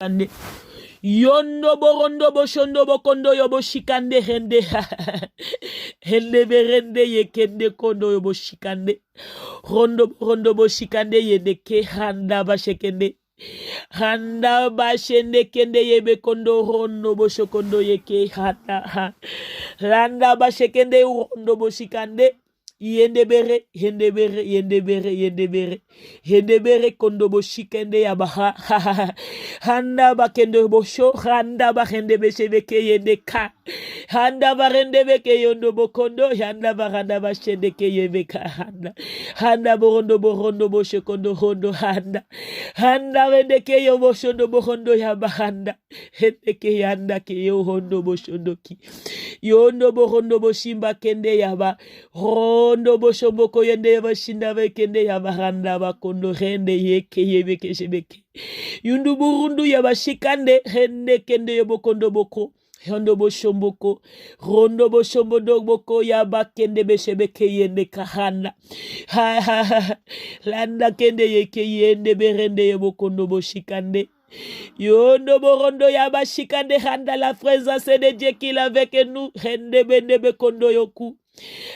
ande yondo borondo boshondo bokondo yobo shikande hende hende berende yekende kondo yobo shikande rondo boshikande yedeke handa bashekende handa bashende kende yebe kondo rondo boshokondo yeke handa handa bashekende rondo boshikande yendebere kondo boshikende yabaha handa bakendo bosho handa bahende beshebeke yendeka handa barende beke yondo bokondo handa baranda bashedeke yebeka handa borondo boshokondo hondo handa rendeke yo boshondo borondo yabahanda hendeke yanda ke yo hondo boshondo ki yondo borondo boshimba kende yaba rondo boshoboko yende bashinda bekende yabahanda bakondo rende yeke yebeke shebeke yundu burundu yabashikande hende kende yobokondo boko hondo boshomboko rondo boshombodo boko yabakende beshebeke yende kahanda landa kende yeke yende berende yobokondo boshikande yondo borondo yabashikande handa la présence de Dieu qu'il avec nous hende bende bekondo yoku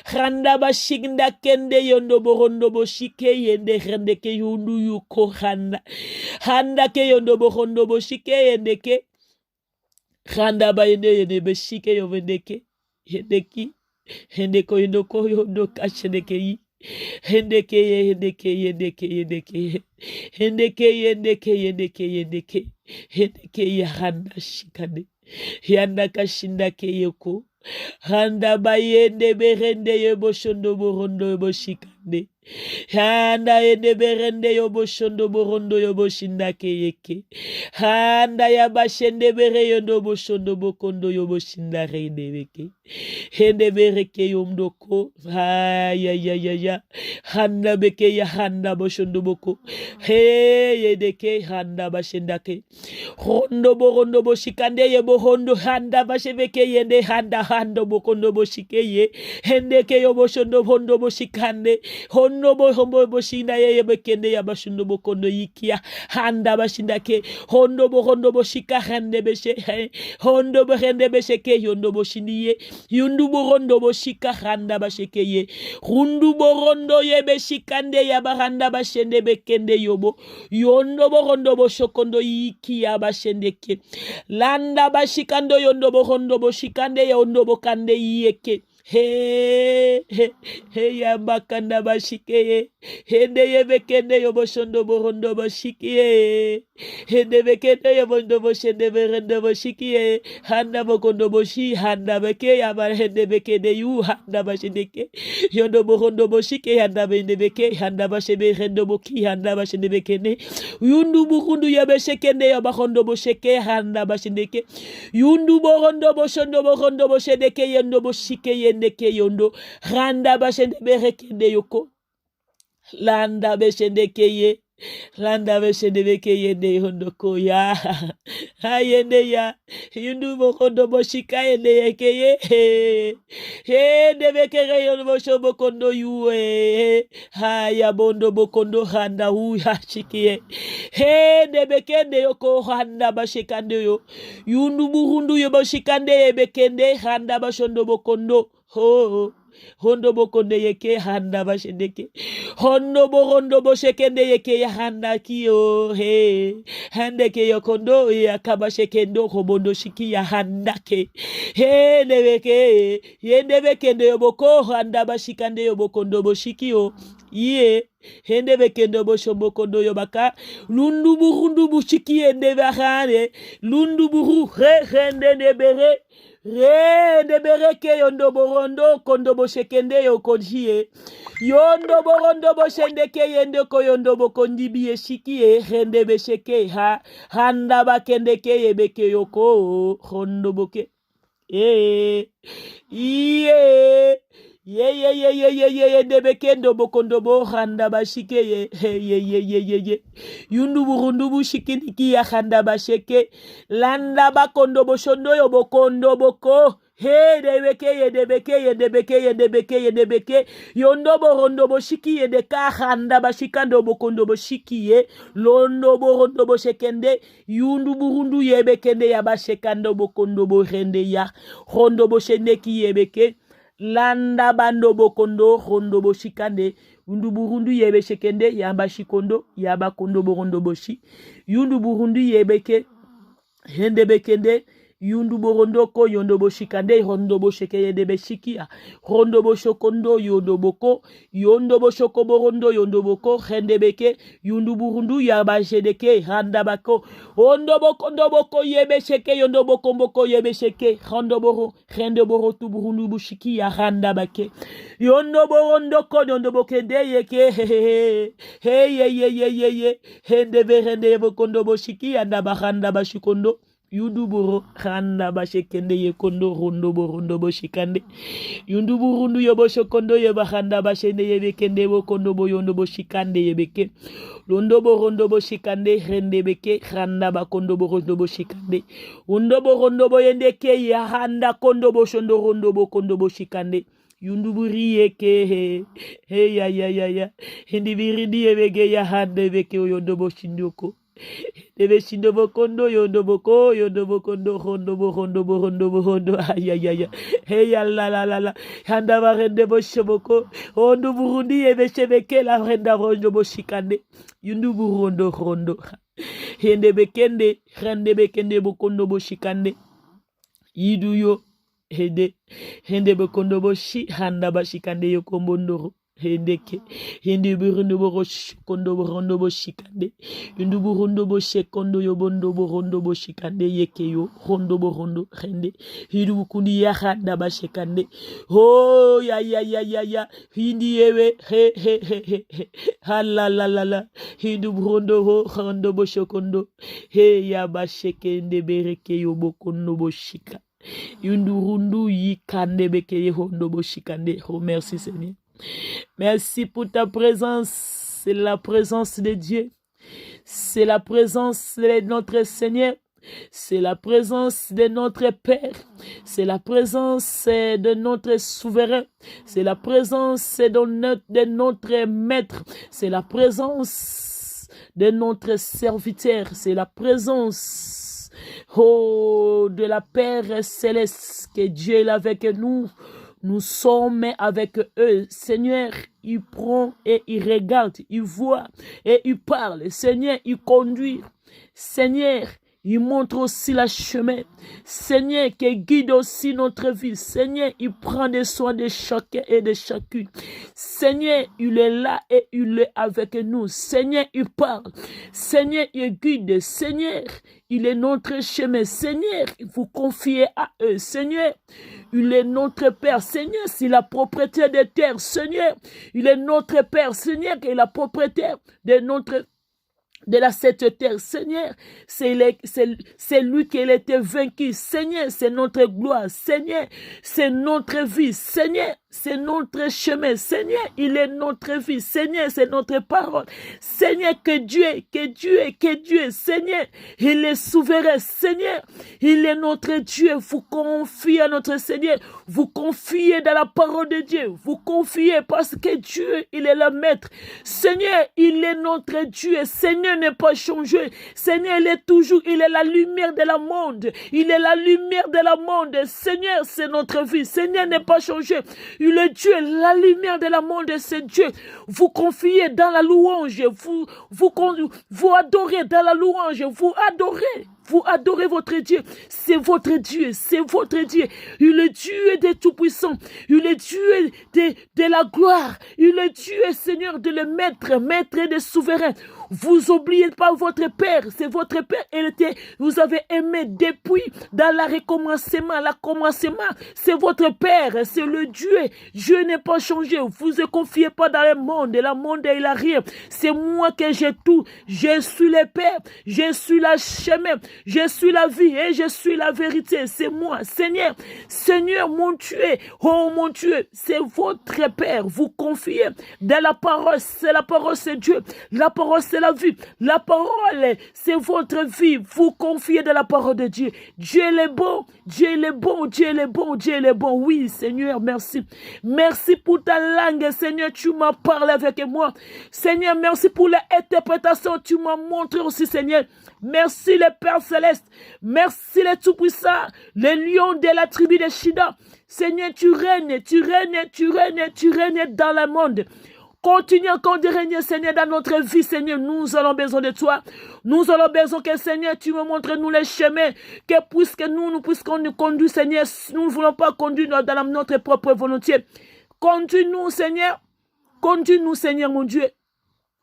handa bashinda kende yondo borondo boshike yende hende ke yundu yuko handa ke yondo borondo boshike yende ke handa ba yende beshike yovendeke yendeki hendeko yondo kashedeke yi hendeke yahanda shikane yanda kashinda ke yoko handa bayende berende yoboshondo borondo yoboshikande handa yende berende yoboshondo borondo yoboshinda ke yeke handa yabashende bere yondo boshondo bokondo yoboshinda reine beke hende bereke yomdoko ya handa beke ya handa boshondo boko yedeke handa bashindake hondo borondo boshikande yebohondo handa bashebeke yende hando bokondo boshikeye hendeke yoboshondo hondo boshikande hondo boshinda yebekende yabashundo bokondo yikia handa bashindake hondo boshika hande beshe hondo behende besheke yondo boshindiye yundu borondo boshika handa bashekeye rundu borondo yebeshikande yabaranda bashende bekende yobo yondo borondo boshokondo yikia bashendeke landa bashikando yondo borondo boshikande yondo bokande yeke he ya bakanda bashike hende yebekende yoboshondo borondo bashike hende bekende yobondo boshende berendo bashike handa bokondo boshi handa beke ya hende bekende yu handa bashindeke yondo borondo boshike handa bende beke handa bashebe rendo boki handa bashinde bekende yundu bukundu yabeshekende yabakondo bosheke handa bashindeke yundu borondo boshondo borondo boshedeke yendo boshike neke yondo randa bashende berekende yoko landa beshende keye beke yende yondo ko ya hayende ya yundu bokondo boshika yende yekeye de bekere yondo boshobo kondo yuwe haya bondo bokondo handa hu hashikie de bekende yoko handa bashikande yo yundu burundu yo boshikande bekende handa bashondo bokondo hondo bokonde yeke handa bashendeke hondo borondo boshekende yeke ya handa kiyo handeke yokondo ya kabashekendo kobondo shiki ya handake nebeke yendebekende yoboko handa bashikande yobokondo boshikio hende bekendo boshombo kondo yobaka lundu burundu bushiki ende bahane lundu buru hende nebere de bereke yondo borondo kondo boshekende yokonjie yondo borondo boshendeke yende ko yondo bokondibi eshikie hende besheke handa bakendeke yebeke yoko hondo boke ye de bekendo bokondo bo handa bashike ye yundu burundu bushikini ki ya handa basheke landa bakondo boshondo yo bokondo boko He de beke yondo borondo boshiki ye de kahanda bashikando bokondo boshiki ye londo borondo boshekende yundu burundu ye bekende ya bashekando bokondo borende ya rondo boshende ki ye beke landa bando bokondo rondo boshikande yundu burundu ye beshekende ya bashikondo ya bakondo borondo boshi yundu burundu ye beke hende bekende yundu borondoko yondo boshikande rondo boshekeye de beshikia rondo boshokondo yondo boko yondo boshoko borondo yondo boko hende beke yundu burundu ya bajedeke handa bako rondo boko yebe sheke yondo boko yebe sheke rondo boro hende boro tu burundu bushiki ya handa bake yondo borondoko yondo bokende yeke he hende berende bokondo boshiki anda bahanda bashikondo yunduburo khanda bashekende yekondo rondo borondo boshikande yunduburundu yoboshokondo yebahanda bashende yebekende bokondo boyondo boshikande yebeke londo borondo boshikande rende beke khanda bakondo borondo boshikande undo borondo boyende ke yahanda kondo boshondo rondo bokondo boshikande yunduburi yeke he ya hindi biridi yebege yahande beke yondo boshindoko debe shindo bokondo yondo bokondo hondo ayayaya hey la handa barende boshoboko hondo burundi ebeshebeke la renda rondo boshikande yundu burondo rondo hende bekende rende bekende bokondo boshikande yiduyo hende bokondo boshi handa bashikande yokombondoro hendeke hindi burundo borosh kondo borondo boshikande yundu burundo boshekondo yobondo borondo boshikande yekeyo rondo borondo hende hidu kundi ya handa bashekande ho ya hindi yewe he halalala hindu burundo ho rondo boshokondo he ya bashekende bereke yobokondo boshika yundu rundu yikande beke hondo boshikande. Oh merci Seigneur. Merci pour ta présence. C'est la présence de Dieu. C'est la présence de notre Seigneur. C'est la présence de notre Père. C'est la présence de notre souverain. C'est la présence de notre maître. C'est la présence de notre serviteur. C'est la présence de la Père céleste. Que Dieu est avec nous. Nous sommes avec eux. Seigneur, il prend et il regarde, il voit et il parle. Seigneur, il conduit. Seigneur, il montre aussi le chemin. Seigneur, qui guide aussi notre vie. Seigneur, il prend des soins de chacun et de chacune. Seigneur, il est là et il est avec nous. Seigneur, il parle. Seigneur, il guide. Seigneur, il est notre chemin. Seigneur, il faut confier à eux. Seigneur, il est notre Père. Seigneur, c'est la propriétaire des terres. Seigneur, il est notre Père. Seigneur, il est la propriétaire de cette terre. Seigneur, c'est lui qui a été vaincu. Seigneur, c'est notre gloire. Seigneur, c'est notre vie. Seigneur, c'est notre chemin. Seigneur, il est notre vie. Seigneur, c'est notre parole. Seigneur, que Dieu. Seigneur, il est souverain. Seigneur, il est notre Dieu. Vous confiez à notre Seigneur. Vous confiez dans la parole de Dieu. Vous confiez parce que Dieu, il est le maître. Seigneur, il est notre Dieu. Seigneur n'est pas changé. Seigneur, il est la lumière de la monde. Il est la lumière de la monde. Seigneur, c'est notre vie. Seigneur n'est pas changé. Il est Dieu, la lumière de la monde, c'est Dieu. Vous confiez dans la louange. Vous adorez dans la louange. Vous adorez votre Dieu. C'est votre Dieu. C'est votre Dieu. Il est Dieu des tout-puissants. Il est Dieu de la gloire. Il est Dieu, Seigneur, de le maître et de souverain. Vous oubliez pas votre Père. C'est votre Père. Vous avez aimé depuis dans la commencement. C'est votre Père. C'est le Dieu. Dieu n'est pas changé. Vous ne confiez pas dans le monde. Le monde, il a rien. C'est moi que j'ai tout. Je suis le Père. Je suis le chemin. Je suis la vie et je suis la vérité. C'est moi, Seigneur. Seigneur, mon Dieu. Oh, mon Dieu, c'est votre Père. Vous confiez dans la parole. C'est la parole, c'est Dieu. La parole, c'est la vie. La parole, c'est votre vie. Vous confiez dans la parole de Dieu. Dieu est bon. Dieu est bon. Dieu est bon. Dieu est bon. Oui, Seigneur, merci. Merci pour ta langue, Seigneur. Tu m'as parlé avec moi. Seigneur, merci pour l'interprétation. Tu m'as montré aussi, Seigneur. Merci, le Père Céleste. Merci, le Tout-Puissant. Le lion de la tribu de Shida. Seigneur, tu règnes, tu règnes, tu règnes, tu règnes dans le monde. Continue encore de régner, Seigneur, dans notre vie, Seigneur. Nous avons besoin de toi. Nous avons besoin que, Seigneur, tu me montres nous les chemins. Que puisque nous puisqu'on nous conduit, Seigneur, nous ne voulons pas conduire dans notre propre volonté. Conduis-nous, Seigneur. Conduis-nous, Seigneur, mon Dieu.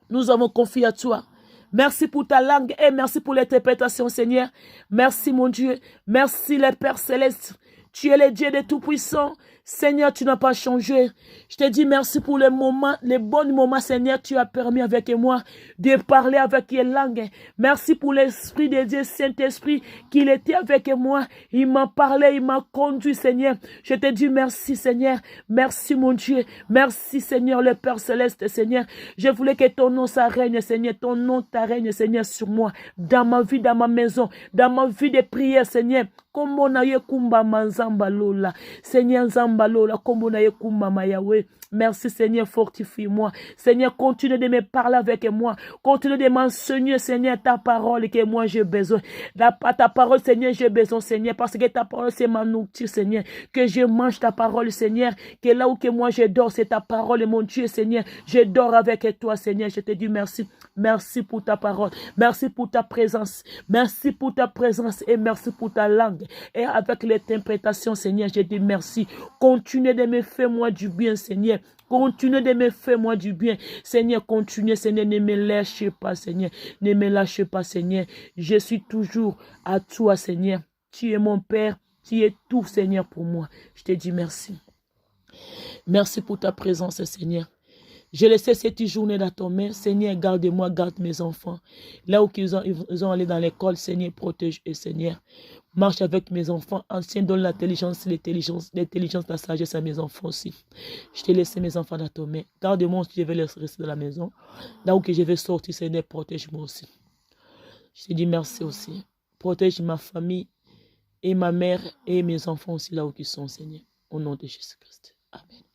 Nous avons confié à toi. Merci pour ta langue et merci pour l'interprétation, Seigneur. Merci, mon Dieu. Merci, le Père Céleste. Tu es le Dieu de Tout-Puissant. Seigneur, tu n'as pas changé. Je te dis merci pour les moments, les bons moments, Seigneur. Tu as permis avec moi de parler avec les langues. Merci pour l'Esprit de Dieu, Saint-Esprit, qu'il était avec moi. Il m'a parlé, il m'a conduit, Seigneur. Je te dis merci, Seigneur. Merci, mon Dieu. Merci, Seigneur, le Père Céleste, Seigneur. Je voulais que ton nom ça règne, Seigneur. Ton nom ta règne, Seigneur, sur moi. Dans ma vie, dans ma maison, dans ma vie de prière, Seigneur. Comme on a eu kumba manzamba lola. Seigneur Zamba lola, comme on a eu kumba mayawe. Merci Seigneur, fortifie-moi. Seigneur, continue de me parler avec moi. Continue de m'enseigner, Seigneur, ta parole que moi j'ai besoin. Ta parole, Seigneur, j'ai besoin, Seigneur, parce que ta parole, c'est ma nourriture, Seigneur. Que je mange ta parole, Seigneur. Que là où que moi je dors, c'est ta parole, mon Dieu, Seigneur. Je dors avec toi, Seigneur. Je te dis merci. Merci pour ta parole. Merci pour ta présence. Merci pour ta présence et merci pour ta langue. Et avec l'interprétation, Seigneur, je dis merci. Continue de me faire moi du bien, Seigneur. Continue de me faire moi du bien. Seigneur, continue, Seigneur, ne me lâchez pas, Seigneur. Ne me lâchez pas, Seigneur. Je suis toujours à toi, Seigneur. Tu es mon Père. Tu es tout, Seigneur, pour moi. Je te dis merci. Merci pour ta présence, Seigneur. Je laisse cette journée dans ton main. Seigneur, garde-moi, garde mes enfants. Là où ils ont allé dans l'école, Seigneur, protège eux, Seigneur. Marche avec mes enfants. Ancien, donne l'intelligence, la sagesse à mes enfants aussi. Je te laisse mes enfants dans ton main. Garde-moi si je vais rester dans la maison. Là où je vais sortir, Seigneur, protège-moi aussi. Je te dis merci aussi. Protège ma famille et ma mère et mes enfants aussi là où ils sont, Seigneur. Au nom de Jésus-Christ. Amen.